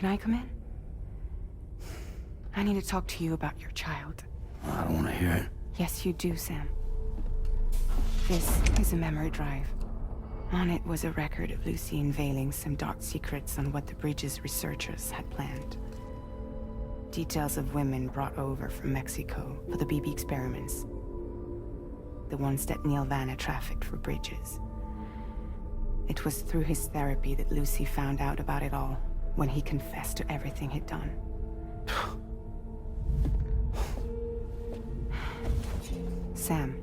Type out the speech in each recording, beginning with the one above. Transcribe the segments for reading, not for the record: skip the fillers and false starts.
Can I come in? I need to talk to you about your child. I don't want to hear it. Yes, you do, Sam. This is a memory drive. On it was a record of Lucy unveiling some dark secrets on what the Bridge's researchers had planned. Details of women brought over from Mexico for the BB experiments. The ones that Neil Vanna trafficked for Bridges. It was through his therapy that Lucy found out about it all, when he confessed to everything he'd done. Sam,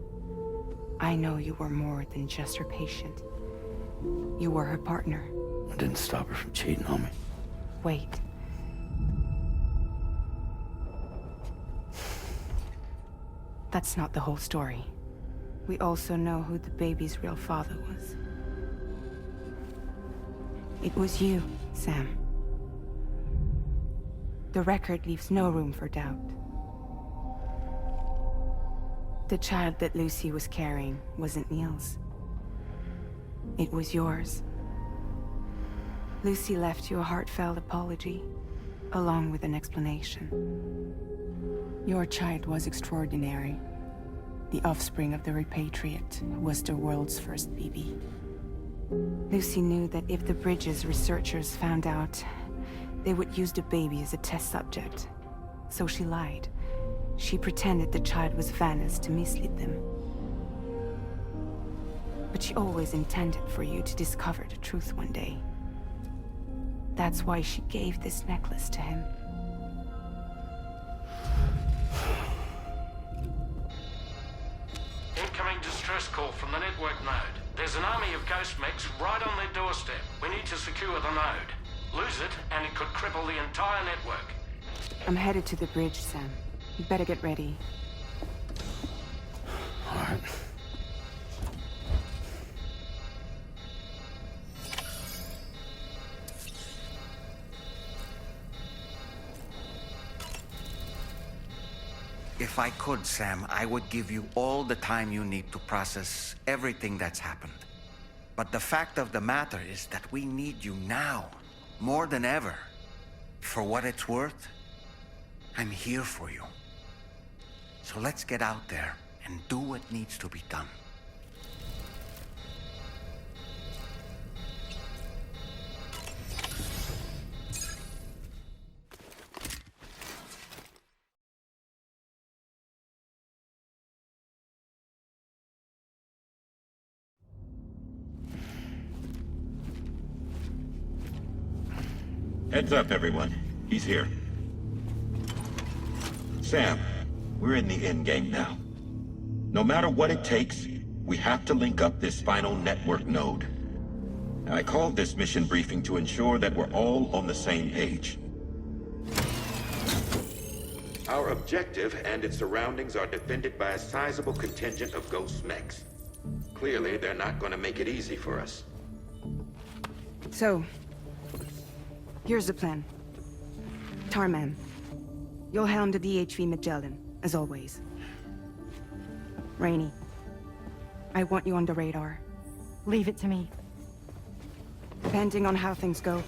I know you were more than just her patient. You were her partner. I didn't stop her from cheating on me. Wait. That's not the whole story. We also know who the baby's real father was. It was you, Sam. The record leaves no room for doubt. The child that Lucy was carrying wasn't Neil's. It was yours. Lucy left you a heartfelt apology, along with an explanation. Your child was extraordinary. The offspring of the repatriate who was the world's first BB. Lucy knew that if the Bridges researchers found out, they would use the baby as a test subject. So she lied. She pretended the child was Vanna's to mislead them. But she always intended for you to discover the truth one day. That's why she gave this necklace to him. Incoming distress call from the network node. There's an army of ghost mechs right on their doorstep. We need to secure the node. Lose it, and it could cripple the entire network. I'm headed to the bridge, Sam. You better get ready. All right. If I could, Sam, I would give you all the time you need to process everything that's happened. But the fact of the matter is that we need you now, more than ever. For what it's worth, I'm here for you. So let's get out there and do what needs to be done. Heads up, everyone. He's here. Sam, we're in the endgame now. No matter what it takes, we have to link up this final network node. I called this mission briefing to ensure that we're all on the same page. Our objective and its surroundings are defended by a sizable contingent of ghost mechs. Clearly, they're not going to make it easy for us. So, here's the plan. Tarman, you'll helm the DHV Magellan, as always. Rainey, I want you on the radar. Leave it to me. Depending on how things go,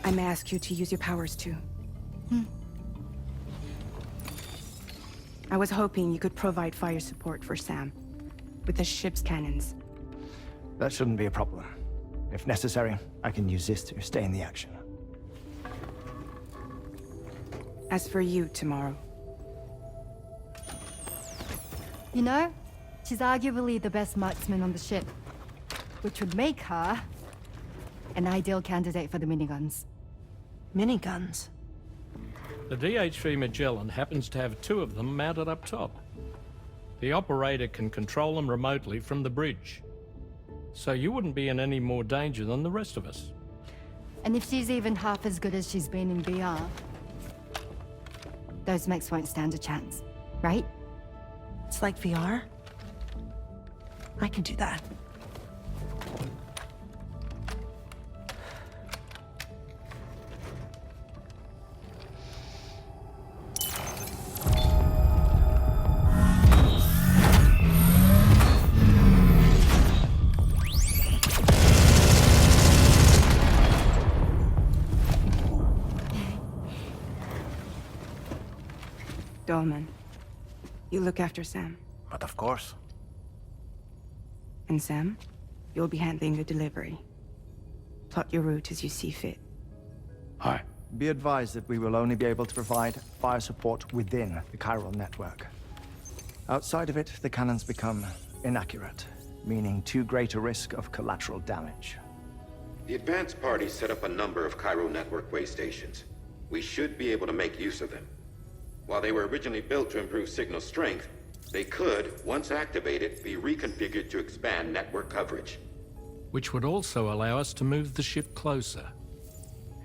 I may ask you to use your powers too. I was hoping you could provide fire support for Sam, with the ship's cannons. That shouldn't be a problem. If necessary, I can use this to stay in the action. As for you, tomorrow. You know, she's arguably the best marksman on the ship, which would make her an ideal candidate for the miniguns. Miniguns? The DHV Magellan happens to have 2 of them mounted up top. The operator can control them remotely from the bridge. So you wouldn't be in any more danger than the rest of us. And if she's even half as good as she's been in VR, those mechs won't stand a chance, right? It's like VR? I can do that. Dolman, you look after Sam. But of course. And Sam, you'll be handling the delivery. Plot your route as you see fit. All right. Be advised that we will only be able to provide fire support within the chiral network. Outside of it, the cannons become inaccurate, meaning too great a risk of collateral damage. The advanced party set up a number of chiral network waystations. We should be able to make use of them. While they were originally built to improve signal strength, they could, once activated, be reconfigured to expand network coverage. Which would also allow us to move the ship closer.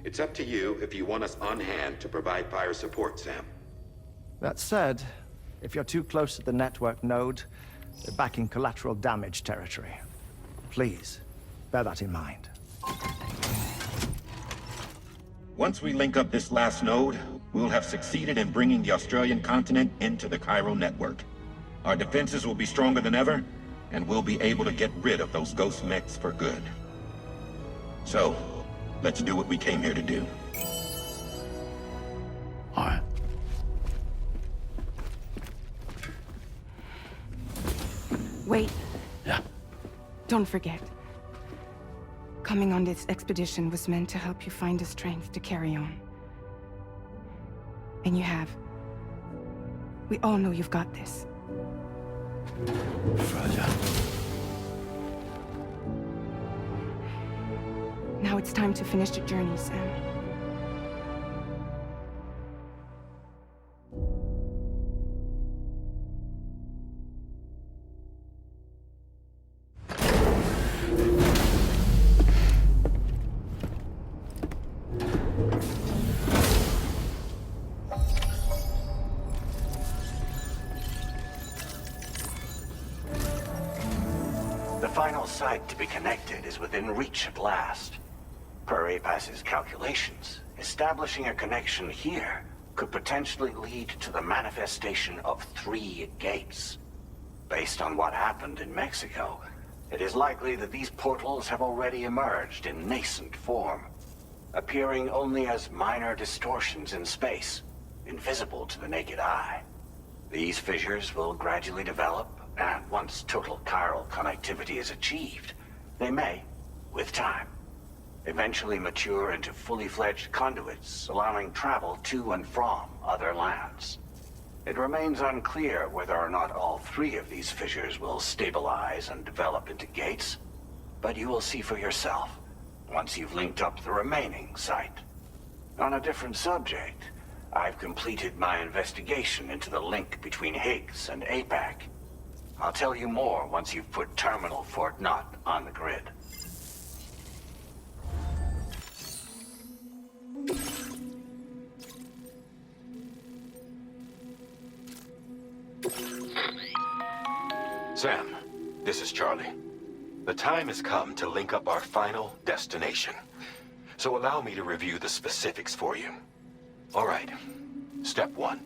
It's up to you if you want us on hand to provide fire support, Sam. That said, if you're too close to the network node, you're back in collateral damage territory. Please, bear that in mind. Once we link up this last node, we'll have succeeded in bringing the Australian continent into the chiral network. Our defenses will be stronger than ever, and we'll be able to get rid of those ghost mechs for good. So, let's do what we came here to do. All right. Wait. Yeah. Don't forget. Coming on this expedition was meant to help you find the strength to carry on. And you have. We all know you've got this. Raja. Now it's time to finish the journey, Sam. The final site to be connected is within reach at last. Per APAS's calculations, establishing a connection here could potentially lead to the manifestation of 3 gates. Based on what happened in Mexico, it is likely that these portals have already emerged in nascent form, appearing only as minor distortions in space, invisible to the naked eye. These fissures will gradually develop, and once total chiral connectivity is achieved, they may, with time, eventually mature into fully fledged conduits, allowing travel to and from other lands. It remains unclear whether or not all 3 of these fissures will stabilize and develop into gates, but you will see for yourself once you've linked up the remaining site. On a different subject, I've completed my investigation into the link between Higgs and APAC. I'll tell you more once you've put Terminal Fort Knott on the grid. Sam, this is Charlie. The time has come to link up our final destination. So allow me to review the specifics for you. All right. Step 1.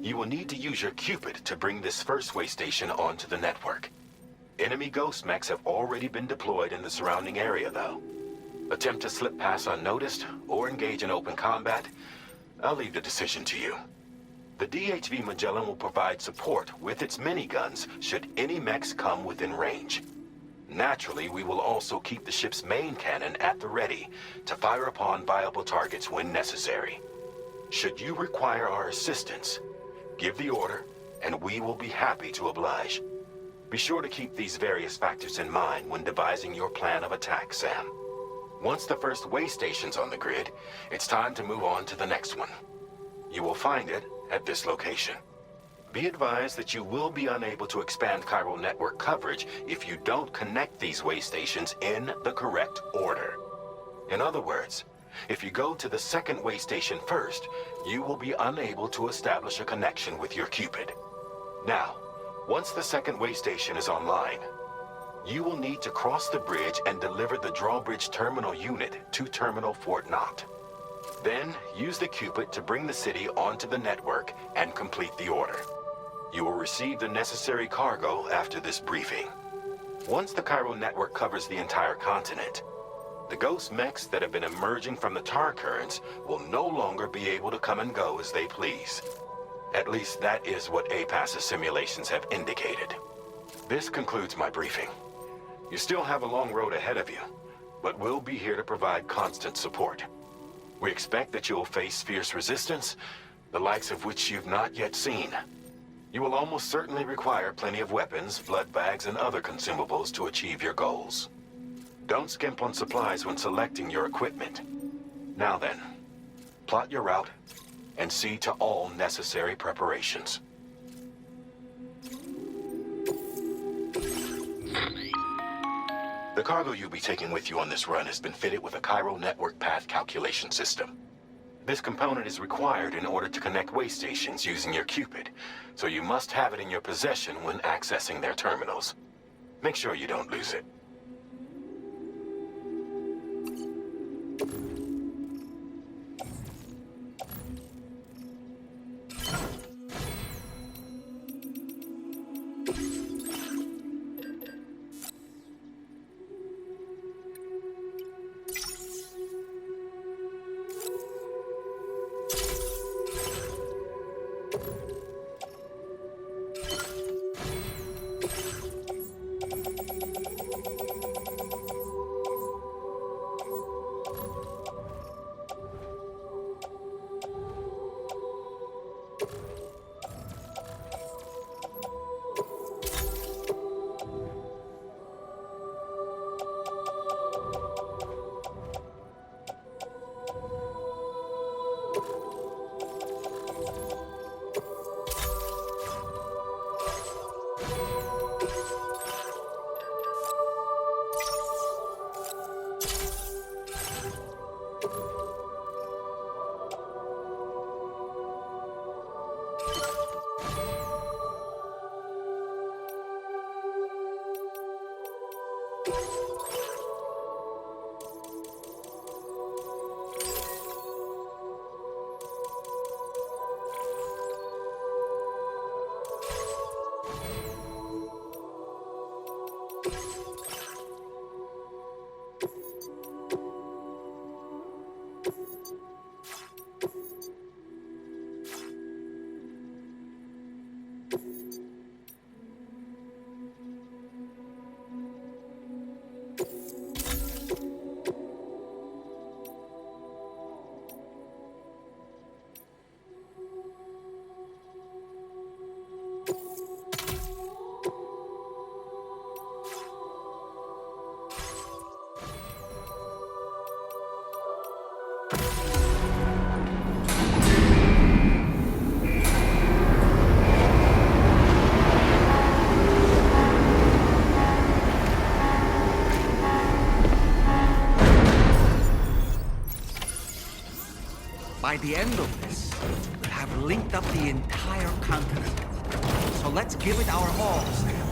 You will need to use your Cupid to bring this first waystation onto the network. Enemy ghost mechs have already been deployed in the surrounding area, though. Attempt to slip past unnoticed or engage in open combat, I'll leave the decision to you. The DHV Magellan will provide support with its miniguns should any mechs come within range. Naturally, we will also keep the ship's main cannon at the ready to fire upon viable targets when necessary. Should you require our assistance, give the order, and we will be happy to oblige. Be sure to keep these various factors in mind when devising your plan of attack, Sam. Once the first waystation's on the grid, it's time to move on to the next one. You will find it at this location. Be advised that you will be unable to expand chiral network coverage if you don't connect these waystations in the correct order. In other words, if you go to the second waystation first, you will be unable to establish a connection with your Cupid. Now, once the second waystation is online, you will need to cross the bridge and deliver the Drawbridge terminal unit to Terminal Fort Knott. Then, use the Cupid to bring the city onto the network and complete the order. You will receive the necessary cargo after this briefing. Once the chiral network covers the entire continent, the ghost mechs that have been emerging from the tar currents will no longer be able to come and go as they please. At least that is what APAS's simulations have indicated. This concludes my briefing. You still have a long road ahead of you, but we'll be here to provide constant support. We expect that you'll face fierce resistance, the likes of which you've not yet seen. You will almost certainly require plenty of weapons, blood bags, and other consumables to achieve your goals. Don't skimp on supplies when selecting your equipment. Now then, plot your route and see to all necessary preparations. The cargo you'll be taking with you on this run has been fitted with a chiral network path calculation system. This component is required in order to connect Waystations using your Cupid, so you must have it in your possession when accessing their terminals. Make sure you don't lose it. By the end of this, we'll have linked up the entire continent. So let's give it our all, Sam.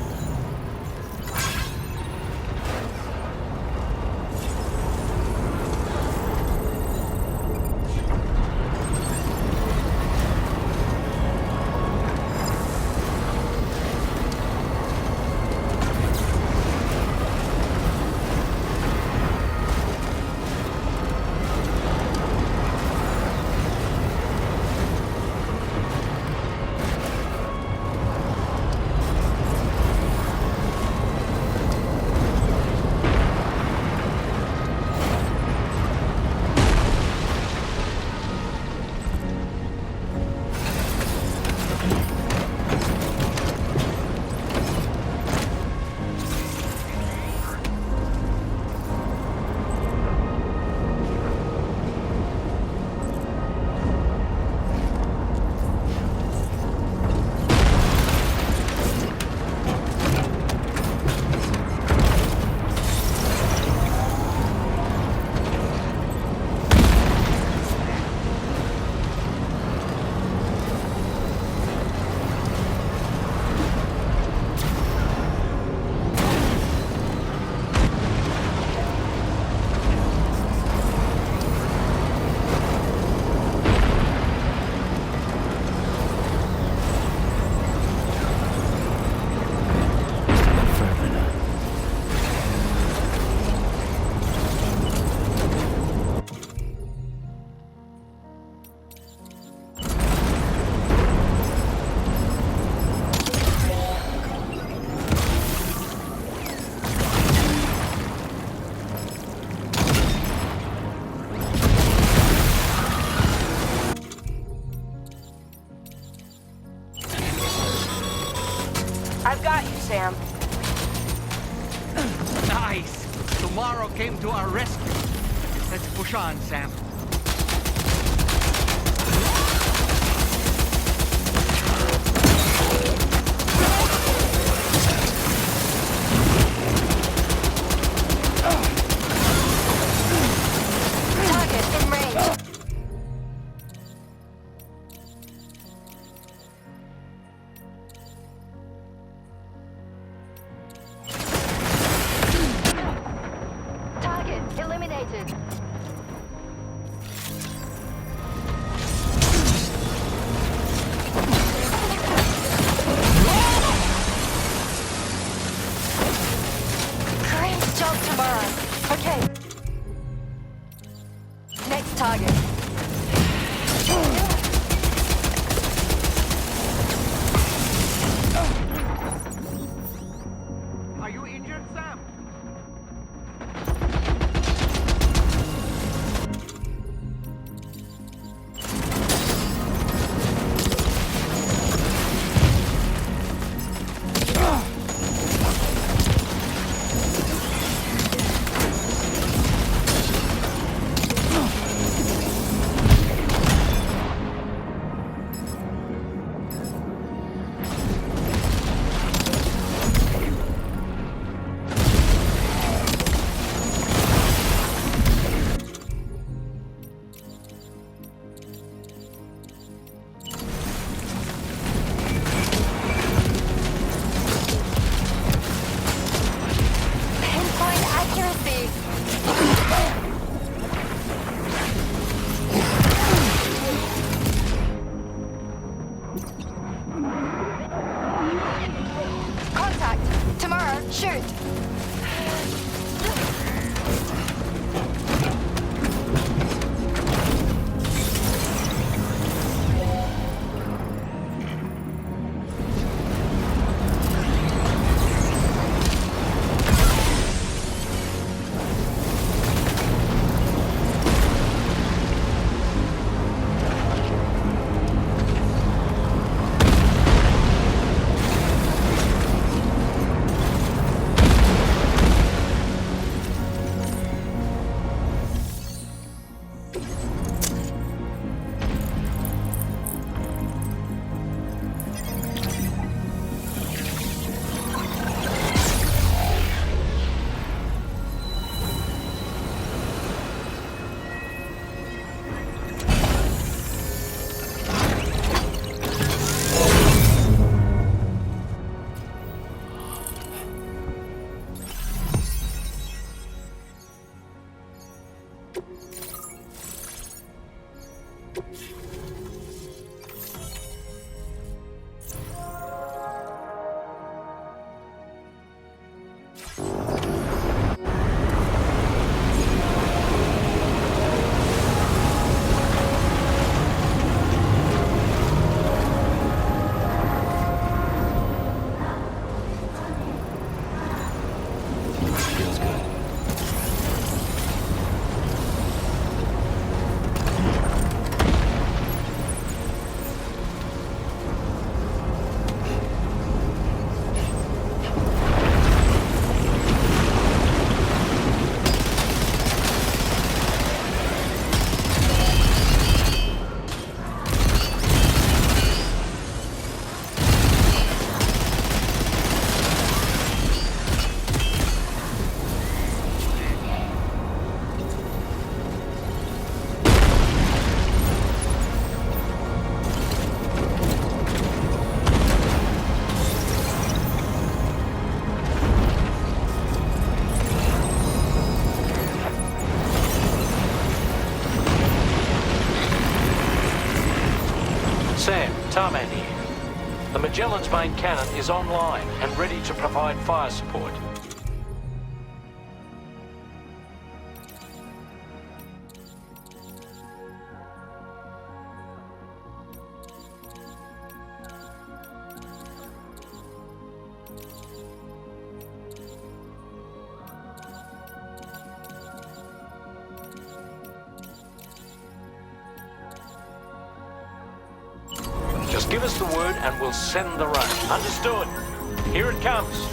I've got you, Sam. Nice! Tomorrow came to our rescue. Let's push on, Sam. Target in range. Target eliminated. Great job tomorrow. Okay. Next target. Are you injured, Sam? Pinpoint accuracy. Contact. Tomorrow, shoot. Feels good. Sam, Tarman here. The Magellan's main cannon is online and ready to provide fire support. Just give us the word and we'll send the rain. Understood? Here it comes.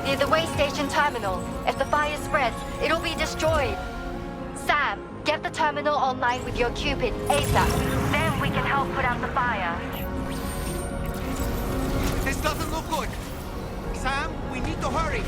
Near the Waystation terminal. If the fire spreads, it'll be destroyed. Sam, get the terminal online with your Cupid ASAP. Then we can help put out the fire. This doesn't look good. Sam, we need to hurry.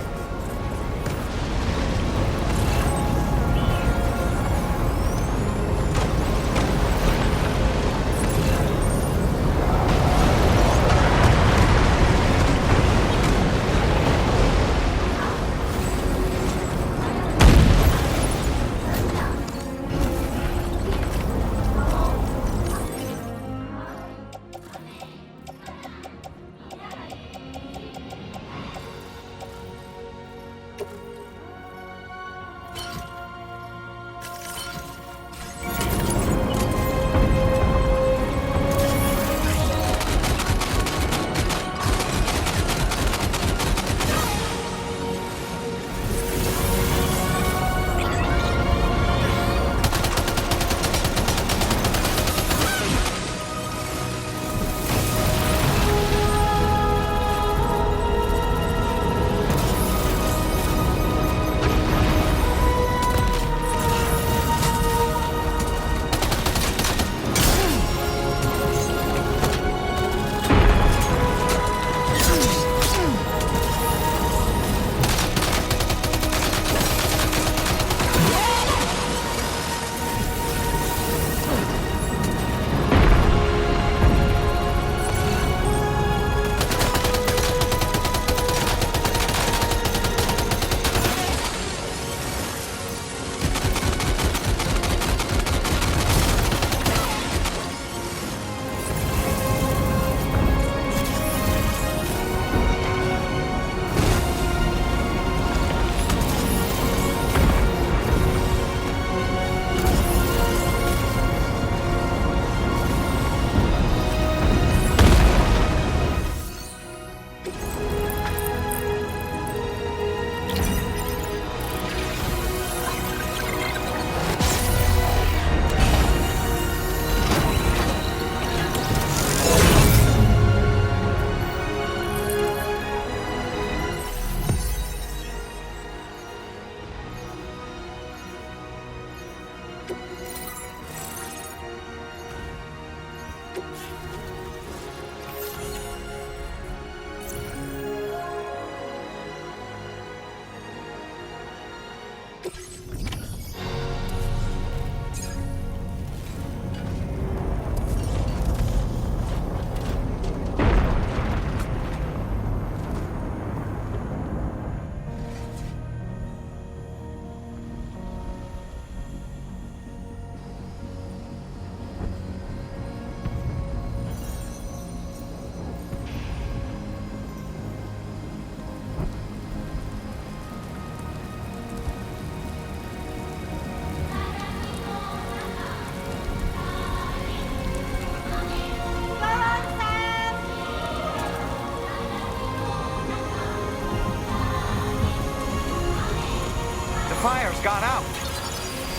fire's gone out.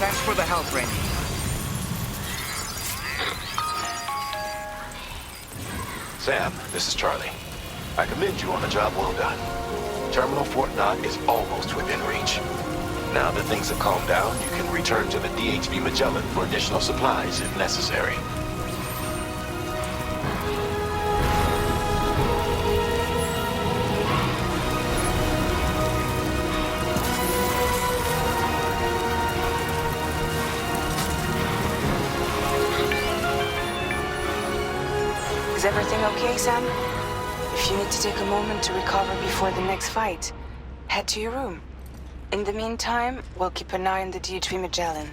Thanks for the help, Rainy. Sam, this is Charlie. I commend you on a job well done. Terminal Fort Knott is almost within reach. Now that things have calmed down, you can return to the DHV Magellan for additional supplies if necessary. Is everything okay, Sam? If you need to take a moment to recover before the next fight, head to your room. In the meantime, we'll keep an eye on the DHV Magellan.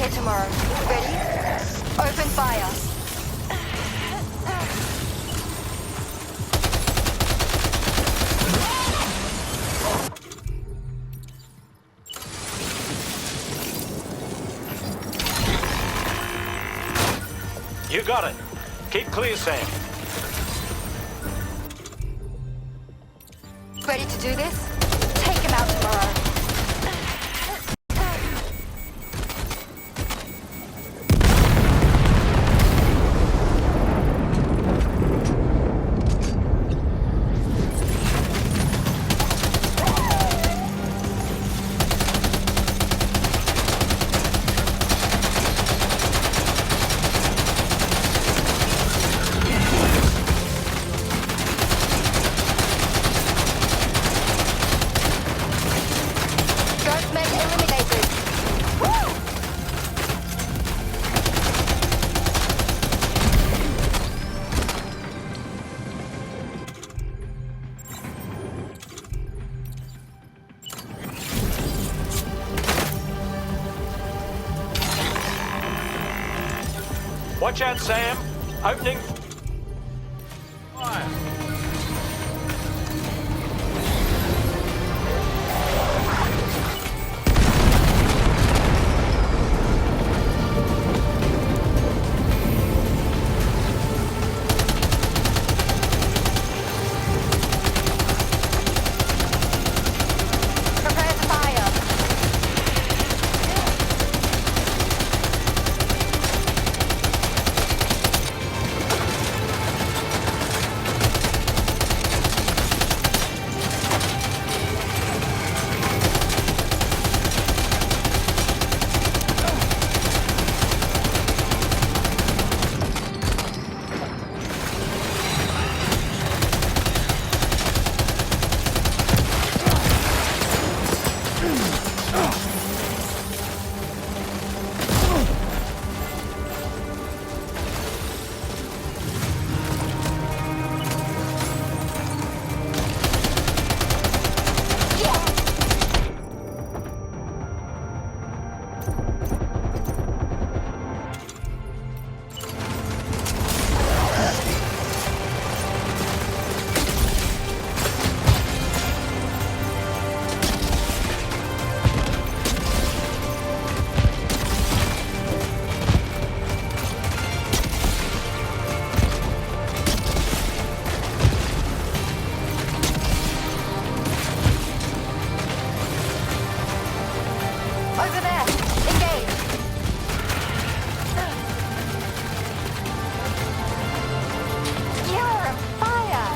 Okay, tomorrow. Ready? Open fire. You got it. Keep clear, Sam. Ready to do this? Take him out tomorrow. Watch out, Sam. Opening. Fire. Prepare to fire. Over there. Engage. You're on fire.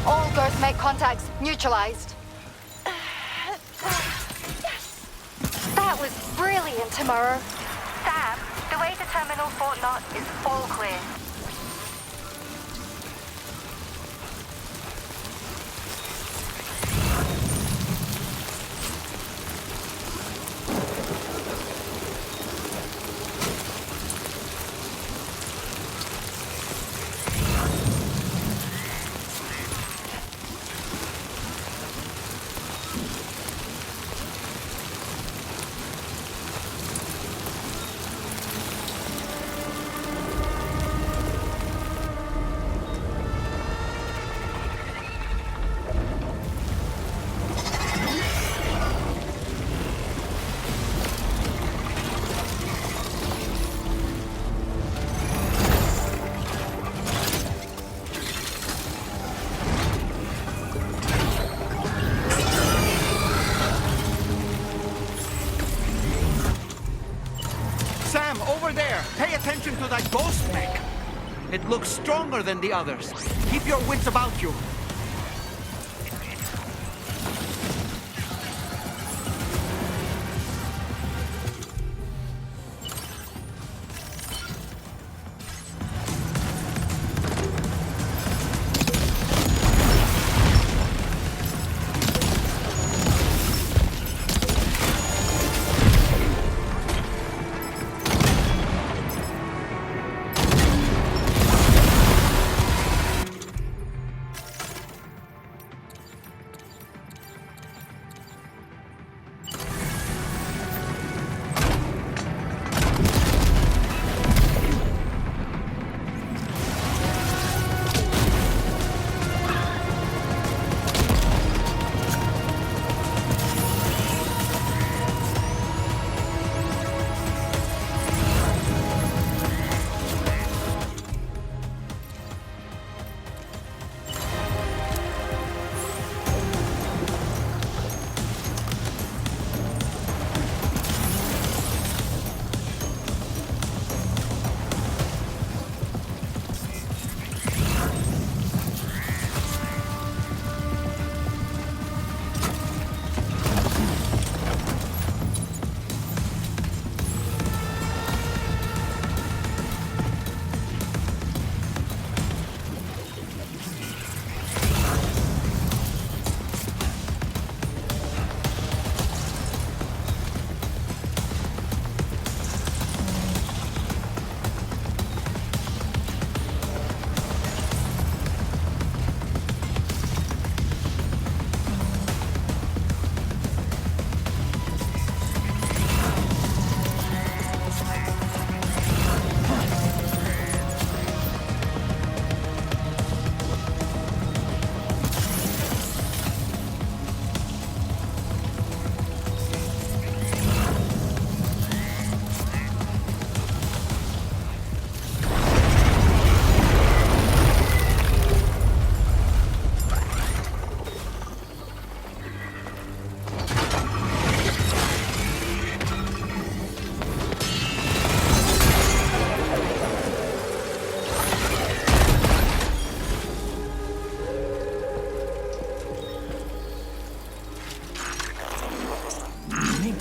All Ghost Mech contacts neutralized. That was brilliant, tomorrow. Sam, data terminal Fort Knot is all clear. Pay attention to that ghost mech. It looks stronger than the others. Keep your wits about you.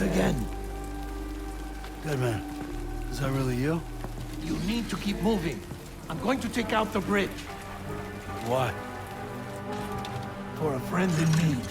Again. Good man. Is that really you? You need to keep moving. I'm going to take out the bridge. Why? For a friend in need.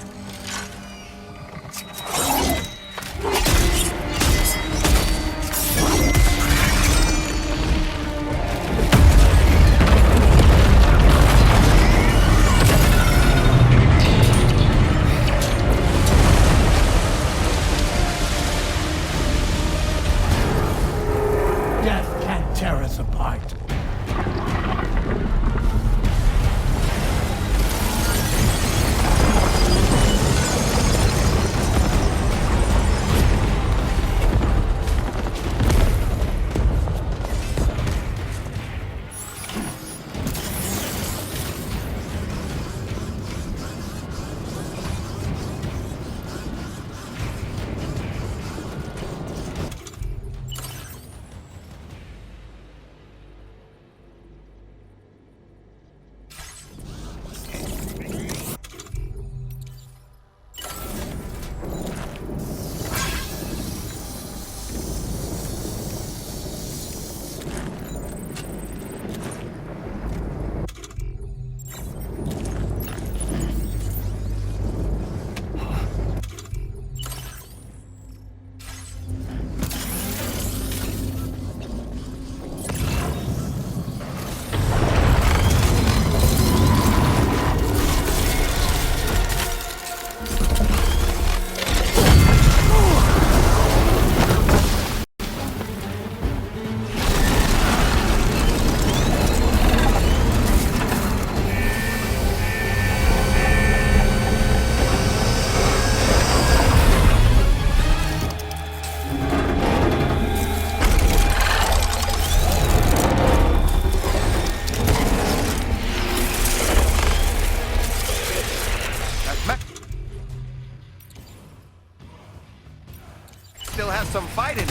still has some fight in it.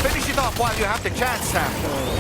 Finish it off while you have the chance, Sam.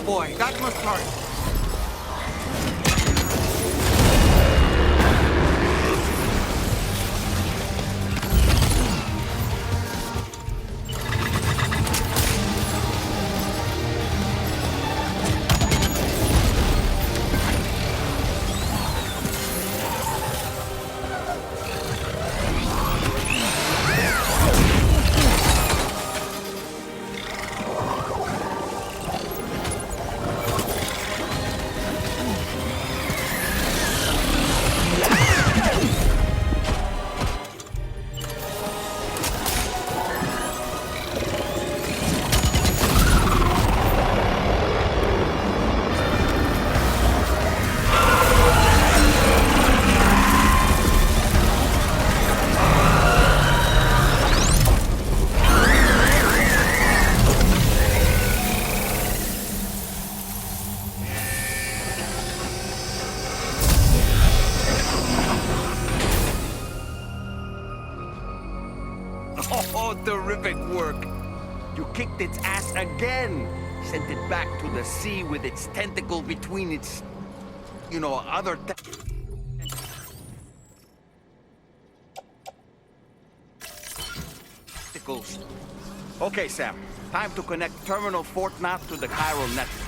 boy, that must hurt. Terrific work. You kicked its ass again. Sent it back to the sea with its tentacle between its, other tentacles. Okay, Sam. Time to connect Terminal Fort Nath to the chiral network.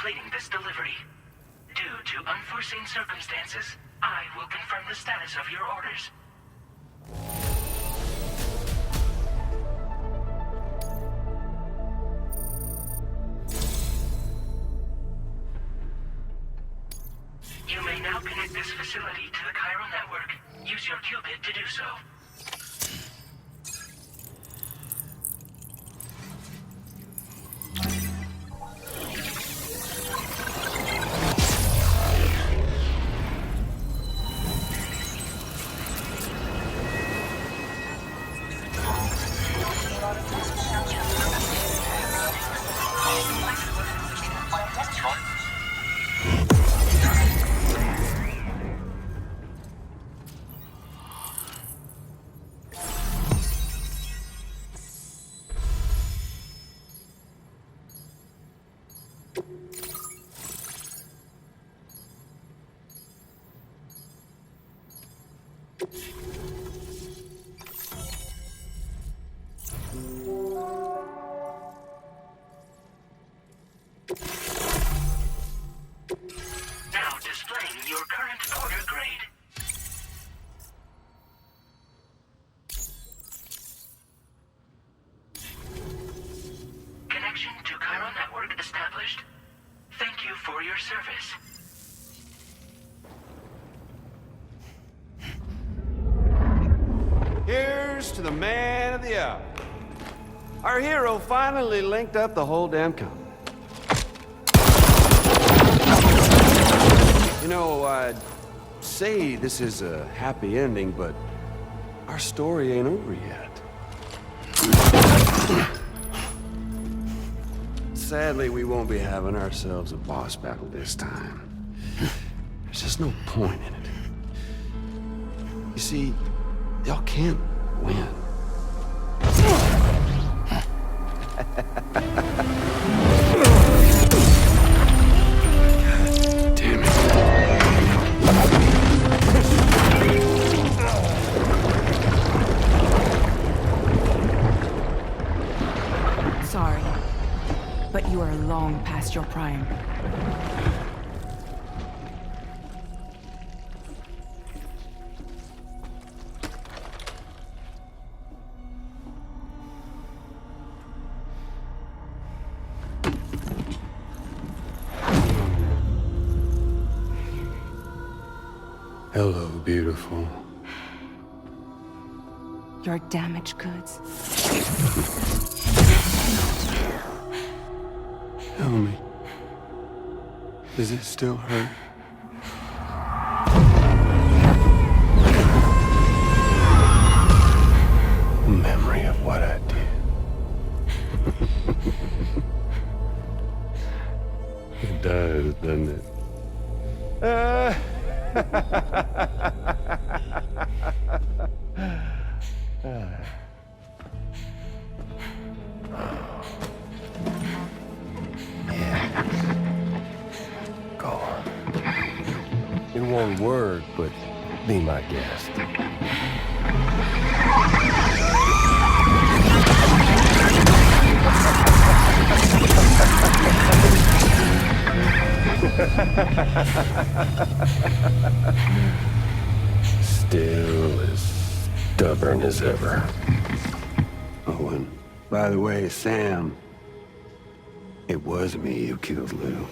completing this delivery. Due to unforeseen circumstances, I will confirm the status of your orders. You may now connect this facility to the chiral network. Use your qubit to do so. Now displaying your current order grade. Connection to chiral network established. Thank you for your service. Here's to the man of the hour. Our hero finally linked up the whole damn company. You know, I'd say this is a happy ending, but our story ain't over yet. Sadly, we won't be having ourselves a boss battle this time. There's just no point in it. You see, y'all can't win. Damn it. Sorry, but you are long past your prime. Hello, beautiful. Your damaged goods. Tell me, does it still hurt? Memory of what I did. It does, doesn't it? Go on. In one word, but be my guest. Still as stubborn as ever. Oh, and by the way, Sam, it was me who killed Lou.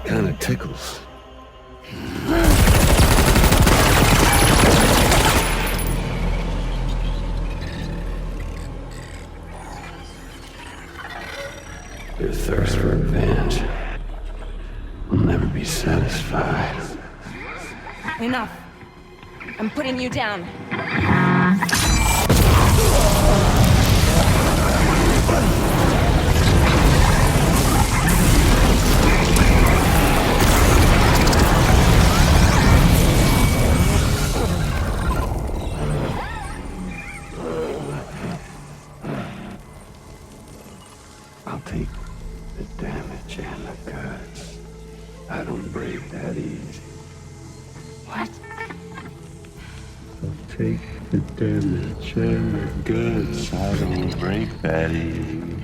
Kinda tickles. Your thirst for revenge will never be satisfied. Enough. I'm putting you down. I'll take the damage and the cuts. I don't break that easy. What? take the damage and the goods. I don't break that easy.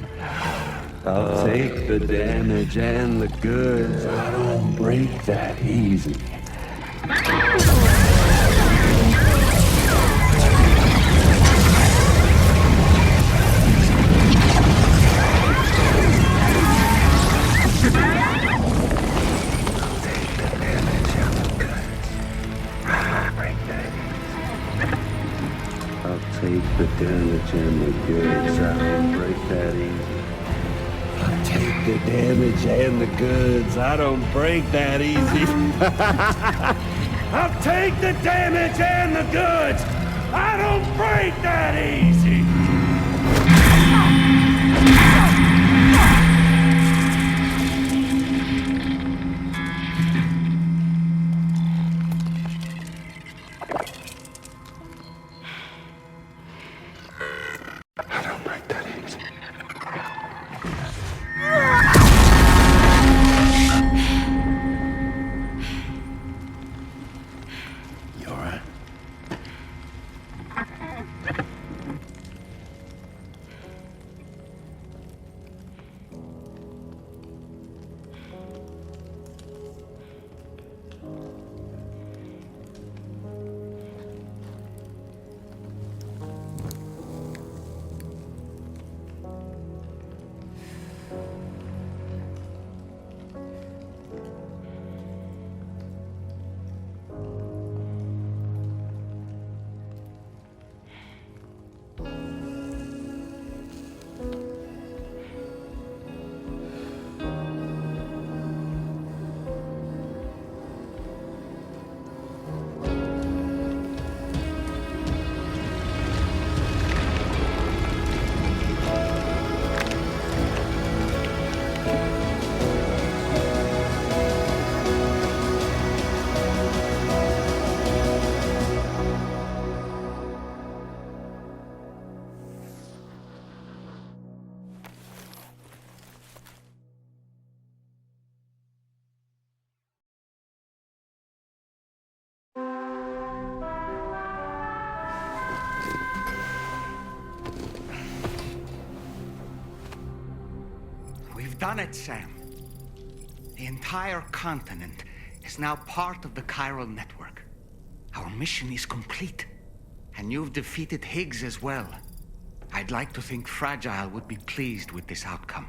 I'll take the damage and the goods. I don't break that easy. Take the damage and the goods. I don't break that easy. I'll take the damage and the goods. I don't break that easy. I'll take the damage and the goods. I don't break that easy. Done it, Sam. The entire continent is now part of the Chiral network. Our mission is complete. And you've defeated Higgs as well. I'd like to think Fragile would be pleased with this outcome.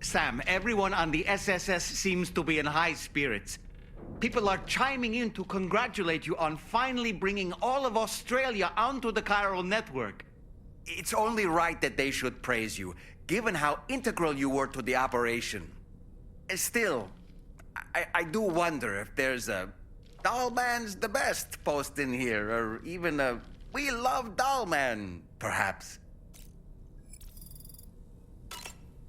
Sam, everyone on the SSS seems to be in high spirits. People are chiming in to congratulate you on finally bringing all of Australia onto the Chiral network. It's only right that they should praise you, given how integral you were to the operation. Still, I do wonder if there's a Dollman's the best post in here, or even a We Love Dollman, perhaps.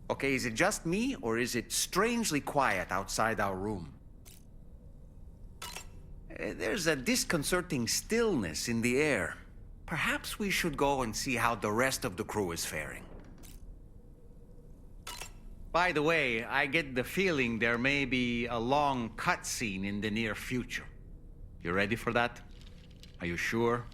Okay, is it just me, or is it strangely quiet outside our room? There's a disconcerting stillness in the air. Perhaps we should go and see how the rest of the crew is faring. By the way, I get the feeling there may be a long cutscene in the near future. You ready for that? Are you sure?